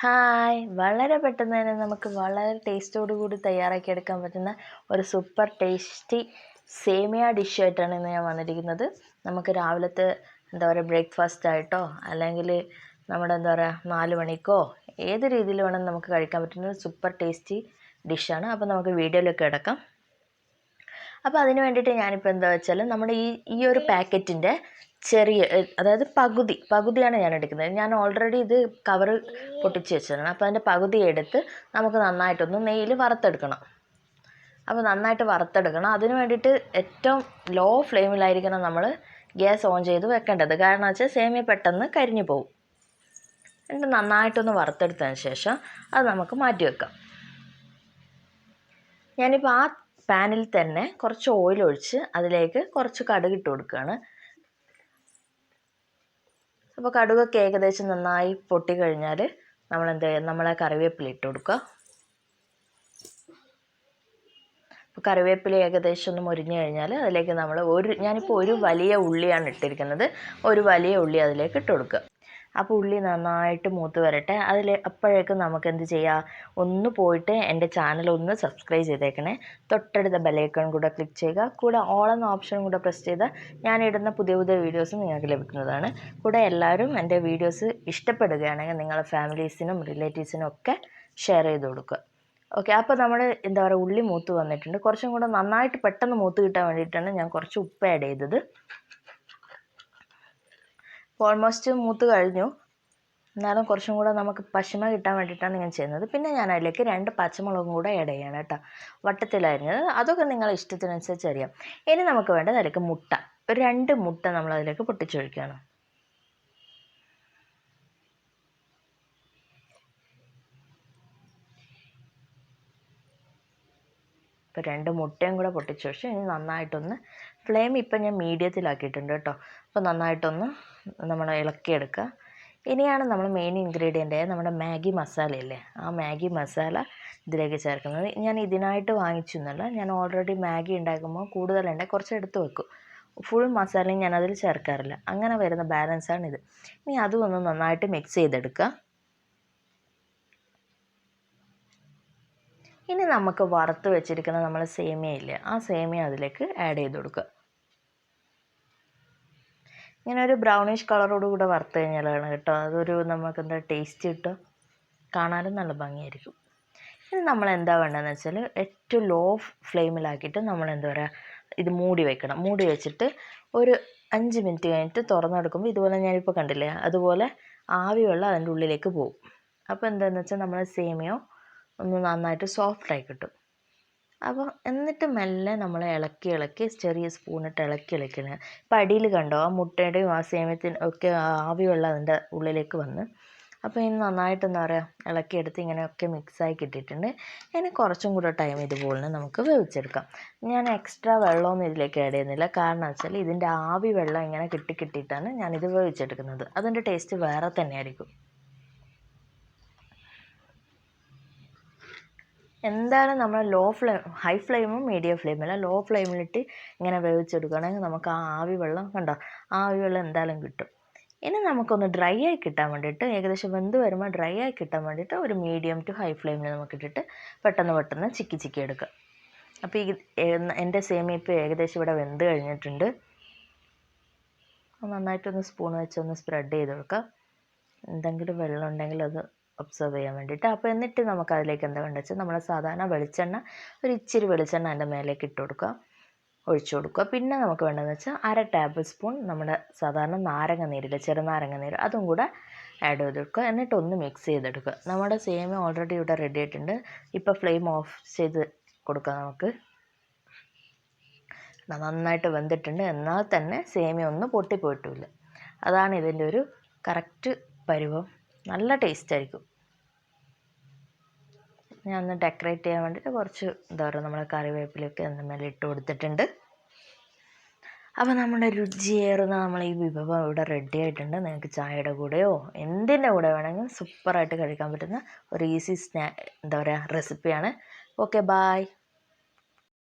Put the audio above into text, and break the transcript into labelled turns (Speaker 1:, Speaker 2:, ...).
Speaker 1: Hi, വളരെ പെട്ടെന്ന് തന്നെ നമുക്ക് വളരെ ടേസ്റ്റോടു കൂടി തയ്യാറാക്കി എടുക്കാൻ പറ്റുന്ന ഒരു സൂപ്പർ ടേസ്റ്റി സേമിയ ഡിഷായിട്ടാണ് ഇന്ന് ഞാൻ വന്നിരിക്കുന്നത്. നമുക്ക് രാവിലത്തെ ബ്രേക്ക്ഫാസ്റ്റ് ആയിട്ടോ അല്ലെങ്കിൽ നമ്മുടെ 4 മണിക്കോ ഏത് രീതിയിൽ വേണമെങ്കിലും നമുക്ക് കഴിക്കാൻ പറ്റുന്ന സൂപ്പർ ടേസ്റ്റി ഡിഷാണ്. അപ്പോൾ നമുക്ക് വീഡിയോയിലേക്ക് കിടക്കാം. അപ്പോൾ അതിന് വേണ്ടിയിട്ട് ഞാനിപ്പോൾ എന്താ വെച്ചാൽ നമ്മുടെ ഈ ഒരു പാക്കറ്റിൻ്റെ ചെറിയ, അതായത് പകുതിയാണ് ഞാൻ എടുക്കുന്നത്. ഞാൻ ഓൾറെഡി ഇത് കവറ് പൊട്ടിച്ച് വെച്ചതാണ്. അപ്പോൾ അതിൻ്റെ പകുതി എടുത്ത് നമുക്ക് നന്നായിട്ടൊന്ന് നെയ്യിൽ വറുത്തെടുക്കണം. അപ്പോൾ നന്നായിട്ട് വറുത്തെടുക്കണം. അതിന് വേണ്ടിയിട്ട് ഏറ്റവും ലോ ഫ്ലെയിമിലായിരിക്കണം നമ്മൾ ഗ്യാസ് ഓൺ ചെയ്ത് വെക്കേണ്ടത്. കാരണം വെച്ചാൽ സേമിയ പെട്ടെന്ന് കരിഞ്ഞു പോകും. എന്നിട്ട് നന്നായിട്ടൊന്ന് വറുത്തെടുത്തതിന് ശേഷം അത് നമുക്ക് മാറ്റി വെക്കാം. ഞാനിപ്പോൾ ആ പാനിൽ തന്നെ കുറച്ച് ഓയിൽ ഒഴിച്ച് അതിലേക്ക് കുറച്ച് കടുക് ഇട്ട് കൊടുക്കുകയാണ്. അപ്പോൾ കടുകൊക്കെ ഏകദേശം നന്നായി പൊട്ടിക്കഴിഞ്ഞാൽ നമ്മൾ എന്ത് ചെയ്യുക, നമ്മളെ കറിവേപ്പില ഇട്ട് കൊടുക്കുക. അപ്പോൾ കറിവേപ്പില ഏകദേശം ഒന്ന് മുരിഞ്ഞു കഴിഞ്ഞാൽ അതിലേക്ക് ഞാനിപ്പോൾ ഒരു വലിയ ഉള്ളിയാണ് ഇട്ടിരിക്കുന്നത്. ഒരു വലിയ ഉള്ളി അതിലേക്ക് ഇട്ട് കൊടുക്കുക. അപ്പോൾ ഉള്ളി നന്നായിട്ട് മൂത്ത് വരട്ടെ. അപ്പോഴേക്കും നമുക്ക് എന്ത് ചെയ്യാം, ഒന്ന് പോയിട്ട് എൻ്റെ ചാനൽ ഒന്ന് സബ്സ്ക്രൈബ് ചെയ്തേക്കണേ. തൊട്ടടുത്ത ബെല്ലൈക്കൺ കൂടെ ക്ലിക്ക് ചെയ്യുക. കൂടെ ഓൾ എന്ന ഓപ്ഷൻ കൂടെ പ്രസ് ചെയ്താൽ ഞാനിടുന്ന പുതിയ വീഡിയോസ് നിങ്ങൾക്ക് ലഭിക്കുന്നതാണ്. കൂടെ എല്ലാവരും എൻ്റെ വീഡിയോസ് ഇഷ്ടപ്പെടുകയാണെങ്കിൽ നിങ്ങളുടെ ഫാമിലീസിനും റിലേറ്റീവ്സിനും ഒക്കെ ഷെയർ ചെയ്ത് കൊടുക്കുക. ഓക്കെ, അപ്പോൾ നമ്മൾ ഉള്ളി മൂത്ത് വന്നിട്ടുണ്ട്. കുറച്ചും കൂടെ നന്നായിട്ട് പെട്ടെന്ന് മൂത്ത് കിട്ടാൻ വേണ്ടിയിട്ടാണ് ഞാൻ കുറച്ച് ഉപ്പ് ആഡ് ചെയ്തത്. ഓൾമോസ്റ്റ് മൂത്ത് കഴിഞ്ഞു. എന്നാലും കുറച്ചും കൂടെ നമുക്ക് പശമ കിട്ടാൻ വേണ്ടിയിട്ടാണ് ഞാൻ ചെയ്യുന്നത്. പിന്നെ ഞാൻ അതിലേക്ക് 2 പച്ചമുളകും കൂടെ ആഡ് ചെയ്യണം കേട്ടോ, വട്ടത്തിലരിഞ്ഞത്. അതൊക്കെ നിങ്ങളുടെ ഇഷ്ടത്തിനനുസരിച്ച് അറിയാം. ഇനി നമുക്ക് വേണ്ടത് അതിലേക്ക് മുട്ട, ഒരു 2 മുട്ട നമ്മൾ അതിലേക്ക് പൊട്ടിച്ചൊഴിക്കണം. ഇപ്പോൾ 2 മുട്ടയും കൂടെ പൊട്ടിച്ചൊഴിച്ച് ഇനി നന്നായിട്ടൊന്ന് ഫ്ലെയിം ഇപ്പം ഞാൻ മീഡിയത്തിലാക്കിയിട്ടുണ്ട് കേട്ടോ. അപ്പോൾ നന്നായിട്ടൊന്ന് നമ്മൾ ഇളക്കിയെടുക്കുക. ഇനിയാണ് നമ്മൾ മെയിൻ ഇൻഗ്രീഡിയൻ്റ് നമ്മുടെ മാഗി മസാല ഇല്ലേ, ആ മാഗി മസാല ഇതിലേക്ക് ചേർക്കുന്നത്. ഞാൻ ഇതിനായിട്ട് വാങ്ങിച്ചൊന്നുമല്ല, ഞാൻ ഓൾറെഡി മാഗി ഉണ്ടാക്കുമ്പോൾ കൂടുതലുണ്ടെങ്കിൽ കുറച്ച് എടുത്ത് വെക്കും. ഫുൾ മസാലയും ഞാൻ അതിൽ ചേർക്കാറില്ല. അങ്ങനെ വരുന്ന ബാലൻസാണിത്. ഇനി അതും ഒന്ന് നന്നായിട്ട് മിക്സ് ചെയ്തെടുക്കുക. ഇനി നമുക്ക് വറുത്ത് വെച്ചിരിക്കുന്ന നമ്മൾ സേമിയ ഇല്ലേ, ആ സേമിയ അതിലേക്ക് ആഡ് ചെയ്ത് കൊടുക്കുക. ഇങ്ങനെ ഒരു ബ്രൗണിഷ് കളറോട് കൂടെ വറുത്ത് കഴിഞ്ഞാലാണ് കേട്ടോ അതൊരു നമുക്ക് ടേസ്റ്റ് കിട്ടും, കാണാനും നല്ല ഭംഗിയായിരിക്കും. ഇനി നമ്മൾ എന്താ വേണ്ടതെന്ന് വെച്ചാൽ ഏറ്റവും ലോ ഫ്ലെയിമിലാക്കിയിട്ട് നമ്മൾ ഇത് മൂടി വെക്കണം. മൂടി വെച്ചിട്ട് ഒരു 5 മിനിറ്റ് കഴിഞ്ഞിട്ട് തുറന്നെടുക്കുമ്പോൾ ഇതുപോലെ ഞാനിപ്പോൾ കണ്ടില്ലേ, അതുപോലെ ആവിവെള്ളം അതിൻ്റെ ഉള്ളിലേക്ക് പോകും. അപ്പോൾ എന്താണെന്ന് വെച്ചാൽ നമ്മൾ സേമിയോ ഒന്ന് നന്നായിട്ട് സോഫ്റ്റായി കിട്ടും. അപ്പോൾ എന്നിട്ട് മെല്ലെ നമ്മൾ ഇളക്കി ചെറിയ സ്പൂണിട്ട് ഇളക്കണം. ഇപ്പോൾ അടിയിൽ കണ്ടോ, ആ മുട്ടയുടെയും ആ സേമിയത്തിനും ഒക്കെ ആവിവെള്ളം അതിൻ്റെ ഉള്ളിലേക്ക് വന്ന്. അപ്പോൾ ഇനി നന്നായിട്ട് ഇളക്കിയെടുത്ത് ഇങ്ങനെയൊക്കെ മിക്സായി കിട്ടിയിട്ടുണ്ട്. ഇനി കുറച്ചും കൂടെ ടൈം ഇതുപോലെ നമുക്ക് വേവിച്ചെടുക്കാം. ഞാൻ എക്സ്ട്രാ വെള്ളമൊന്നും ഇതിലേക്ക് ആഡ് ചെയ്യുന്നില്ല. കാരണം വെച്ചാൽ ഇതിൻ്റെ ആവി വെള്ളം ഇങ്ങനെ കിട്ടിയിട്ടാണ് ഞാനിത് വേവിച്ചെടുക്കുന്നത്. അതിൻ്റെ ടേസ്റ്റ് വേറെ തന്നെയായിരിക്കും. എന്തായാലും നമ്മൾ ഹൈ ഫ്ലെയിമും മീഡിയം ഫ്ലെയിമല്ല, ലോ ഫ്ലെയിമിലിട്ട് ഇങ്ങനെ വേവിച്ചെടുക്കുകയാണെങ്കിൽ നമുക്ക് ആ ആവി വെള്ളം കണ്ടോ, ആ ആവി വെള്ളം എന്തായാലും കിട്ടും. ഇനി നമുക്കൊന്ന് ഡ്രൈ ആയി കിട്ടാൻ വേണ്ടിയിട്ട്, ഏകദേശം വെന്ത് വരുമ്പോൾ ഡ്രൈ ആയി കിട്ടാൻ വേണ്ടിയിട്ട് ഒരു മീഡിയം ടു ഹൈ ഫ്ലെയിമിൽ നമുക്ക് ഇട്ടിട്ട് പെട്ടെന്ന് ചിക്കി എടുക്കുക. അപ്പോൾ എൻ്റെ സേമിയ ഇപ്പോൾ ഏകദേശം ഇവിടെ വെന്ത് കഴിഞ്ഞിട്ടുണ്ട്. നന്നായിട്ടൊന്ന് സ്പൂൺ വെച്ചൊന്ന് സ്പ്രെഡ് ചെയ്ത് കൊടുക്കുക. എന്തെങ്കിലും വെള്ളം ഉണ്ടെങ്കിൽ അത് ഒബ്സർവ് ചെയ്യാൻ വേണ്ടിയിട്ട്. അപ്പോൾ എന്നിട്ട് നമുക്ക് അതിലേക്ക് എന്താ വേണ്ടത് വെച്ചാൽ നമ്മൾ സാധാരണ വെളിച്ചെണ്ണ, ഒരു ഇച്ചിരി വെളിച്ചെണ്ണ അതിൻ്റെ മേലേക്ക് ഒഴിച്ചു കൊടുക്കുക. പിന്നെ നമുക്ക് വേണ്ടതെന്ന് വെച്ചാൽ 1/2 ടേബിൾ സ്പൂൺ നമ്മുടെ സാധാരണ നാരങ്ങ നീരില്ല, ചെറുനാരങ്ങ നീര്, അതും കൂടെ ആഡ് ചെയ്ത് കൊടുക്കുക. എന്നിട്ടൊന്ന് മിക്സ് ചെയ്തെടുക്കുക. നമ്മുടെ സേമിയ ഓൾറെഡി ഇവിടെ റെഡി ആയിട്ടുണ്ട്. ഇപ്പോൾ ഫ്ലെയിം ഓഫ് ചെയ്ത് കൊടുക്കുക. നമുക്ക് നന്നായിട്ട് വെന്തിട്ടുണ്ട്, എന്നാൽ തന്നെ സേമിയ ഒന്നും പൊട്ടിപ്പോയിട്ടുമില്ല. അതാണ് ഇതിൻ്റെ ഒരു കറക്റ്റ് പരുവം. നല്ല ടേസ്റ്റ് ആയിരിക്കും. ഞാൻ ഒന്ന് ഡെക്കറേറ്റ് ചെയ്യാൻ വേണ്ടിയിട്ട് കുറച്ച് നമ്മൾ കറിവേപ്പിലൊക്കെ അതിൻ്റെ മേലെ ഇട്ട് കൊടുത്തിട്ടുണ്ട്. അപ്പോൾ നമ്മുടെ രുചിയേറുന്ന ഈ വിഭവം ഇവിടെ റെഡി ആയിട്ടുണ്ട്. നിങ്ങൾക്ക് ചായയുടെ കൂടെയോ എന്തിൻ്റെ കൂടെ വേണമെങ്കിലും സൂപ്പറായിട്ട് കഴിക്കാൻ പറ്റുന്ന ഒരു ഈസി റെസിപ്പിയാണ്. Okay, bye.